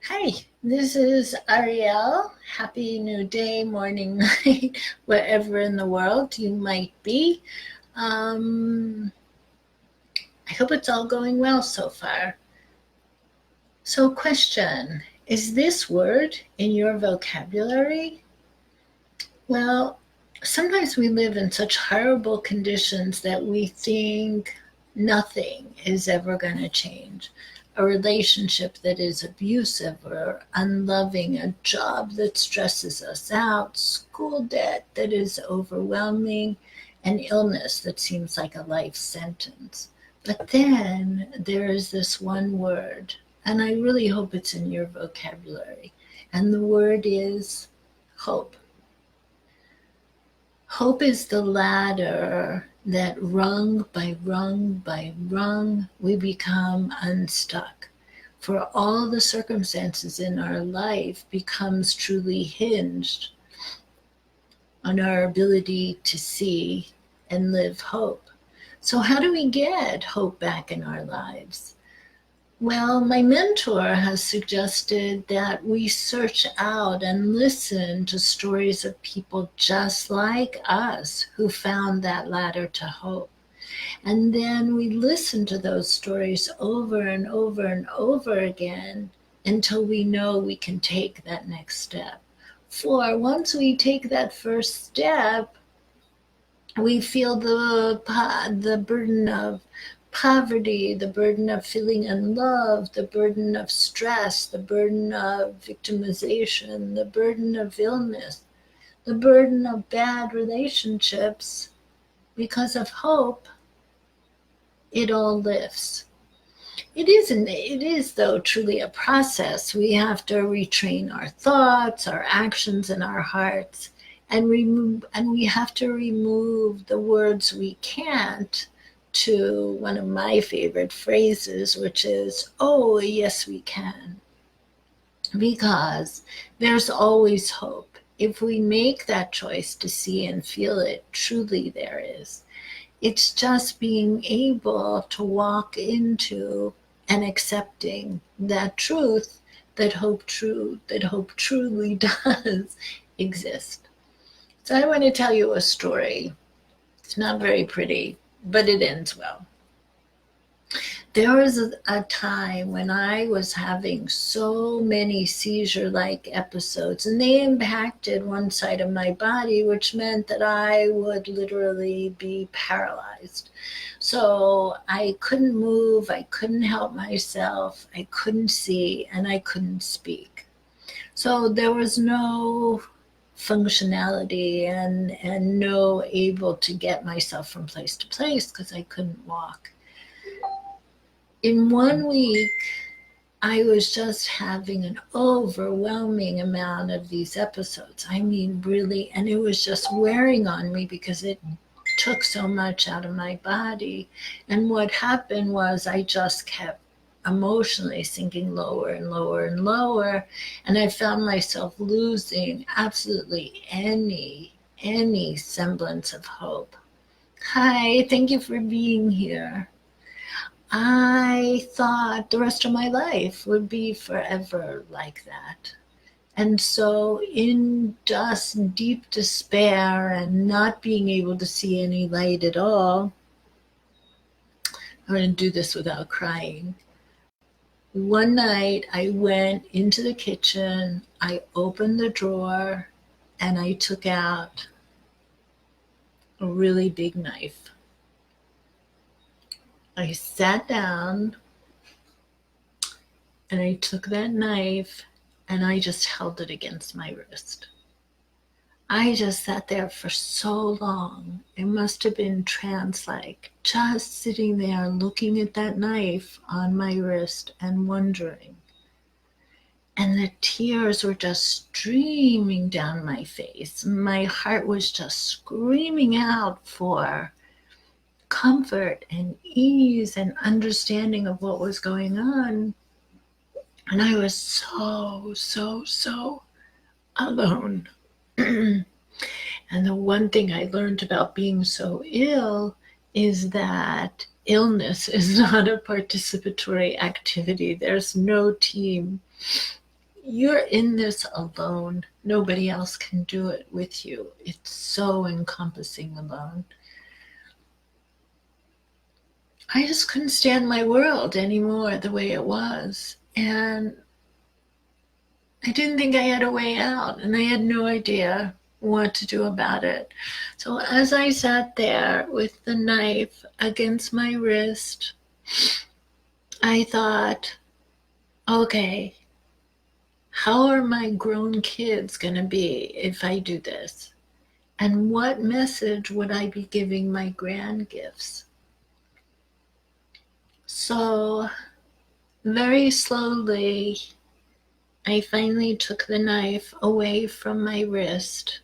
Hi, this is Ariel. Happy new day, morning, night, wherever in the world you might be. Um, I hope it's all going well so far. So, question: is this word in your vocabulary? Well, sometimes we live in such horrible conditions that we think nothing is ever going to change. A relationship that is abusive or unloving, a job that stresses us out, school debt that is overwhelming, an illness that seems like a life sentence. But then there is this one word, and I really hope it's in your vocabulary, and the word is hope. Hope is the ladder that rung by rung by rung we become unstuck. For all the circumstances in our life becomes truly hinged on our ability to see and live hope. So how do we get hope back in our lives? Well, my mentor has suggested that we search out and listen to stories of people just like us who found that ladder to hope. And then we listen to those stories over and over and over again until we know we can take that next step. For once we take that first step, we feel the burden of poverty, the burden of feeling unloved, the burden of stress, the burden of victimization, the burden of illness, the burden of bad relationships. Because of hope, it all lifts. It is though truly a process. We have to retrain our thoughts, our actions, and our hearts, and we have to remove the words we can't to one of my favorite phrases, which is, oh, yes, we can. Because there's always hope. If we make that choice to see and feel it, truly there is. It's just being able to walk into and accepting that truth that hope truly does exist. So I want to tell you a story. It's not very pretty, but it ends well. There was a time when I was having so many seizure like episodes, and they impacted one side of my body, which meant that I would literally be paralyzed. So I couldn't move, I couldn't help myself, I couldn't see, and I couldn't speak. So there was no functionality and no able to get myself from place to place because I couldn't walk. In 1 week, I was just having an overwhelming amount of these episodes. I mean, really, and it was just wearing on me because it took so much out of my body. And what happened was I just kept emotionally sinking lower and lower and lower. And I found myself losing absolutely any semblance of hope. Hi, thank you for being here. I thought the rest of my life would be forever like that. And so, in just deep despair and not being able to see any light at all, I'm going to do this without crying. One night, I went into the kitchen, I opened the drawer, and I took out a really big knife. I sat down and I took that knife and I just held it against my wrist. I just sat there for so long. It must have been trance like, just sitting there looking at that knife on my wrist and wondering. And the tears were just streaming down my face. My heart was just screaming out for comfort and ease and understanding of what was going on. And I was so alone. And the one thing I learned about being so ill is that illness is not a participatory activity. There's no team. you're in this alone. Nobody else can do it with you. It's so encompassing alone. I just couldn't stand my world anymore the way it was. And I didn't think I had a way out, and I had no idea what to do about it. So as I sat there with the knife against my wrist, I thought, okay, how are my grown kids going to be if I do this? And what message would I be giving my grandgifts? So very slowly, I finally took the knife away from my wrist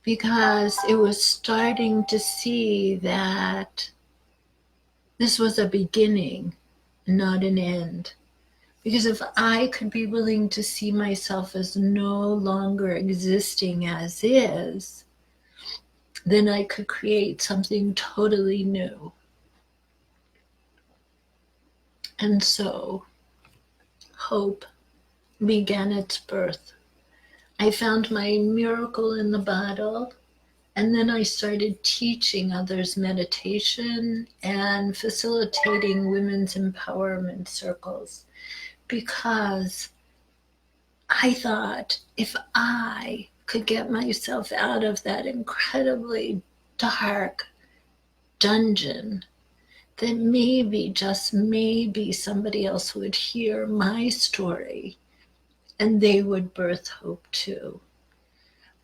because it was starting to see that this was a beginning, not an end. Because if I could be willing to see myself as no longer existing as is, then I could create something totally new. And so, hope began its birth. I found my miracle in the bottle, and then I started teaching others meditation and facilitating women's empowerment circles because I thought if I could get myself out of that incredibly dark dungeon, that maybe, just maybe, somebody else would hear my story and they would birth hope too.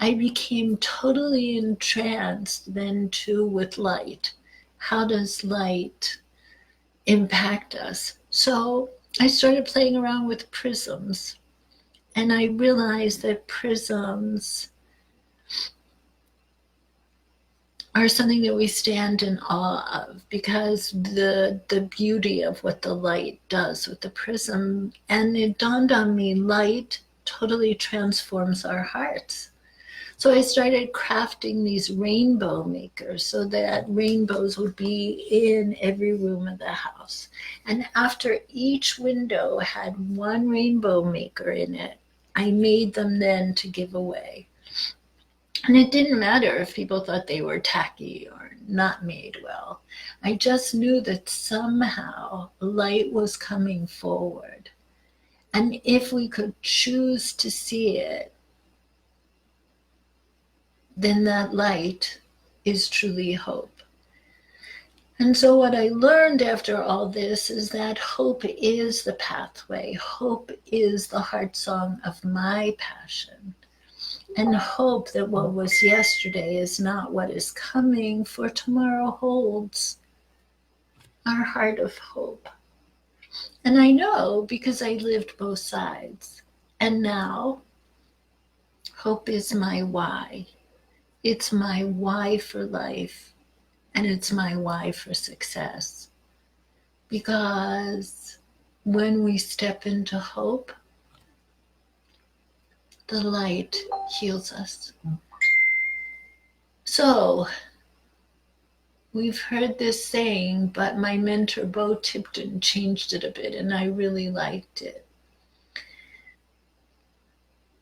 I became totally entranced then too with light. How does light impact us? So I started playing around with prisms, and I realized that prisms are something that we stand in awe of because the beauty of what the light does with the prism. And it dawned on me, light totally transforms our hearts. So I started crafting these rainbow makers so that rainbows would be in every room of the house. And after each window had one rainbow maker in it, I made them then to give away. And it didn't matter if people thought they were tacky or not made well. I just knew that somehow light was coming forward. And if we could choose to see it, then that light is truly hope. And so what I learned after all this is that hope is the pathway. Hope is the heart song of my passion. And hope that what was yesterday is not what is coming, for tomorrow holds our heart of hope. And I know because I lived both sides. And now hope is my why. It's my why for life, and it's my why for success. Because when we step into hope, the light heals us. So, we've heard this saying, but my mentor Bo Tipton changed it a bit, and I really liked it.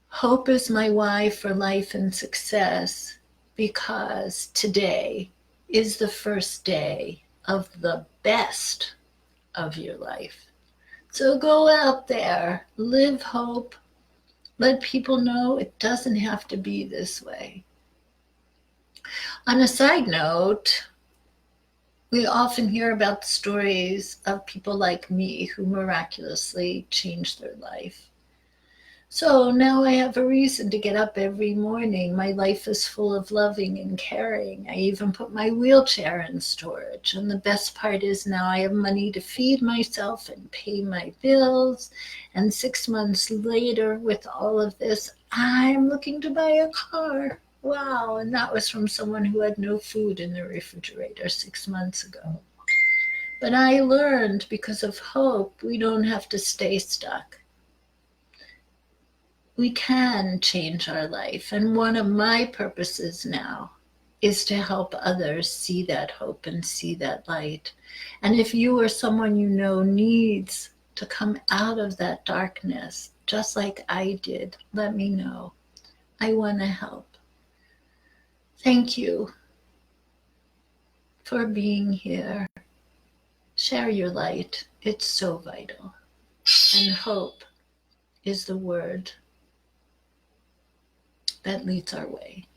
Hope is my why for life and success because today is the first day of the best of your life. So go out there, live hope, let people know it doesn't have to be this way. On a side note, we often hear about the stories of people like me who miraculously changed their life. So now I have a reason to get up every morning. My life is full of loving and caring. I even put my wheelchair in storage. And the best part is now I have money to feed myself and pay my bills. And 6 months later, with all of this, I'm looking to buy a car. Wow. And that was from someone who had no food in the refrigerator 6 months ago. But I learned because of hope, we don't have to stay stuck. We can change our life. And one of my purposes now is to help others see that hope and see that light. And if you or someone you know needs to come out of that darkness, just like I did. Let me know. I want to help. Thank you for being here. Share your light. It's so vital. And hope is the word that leads our way.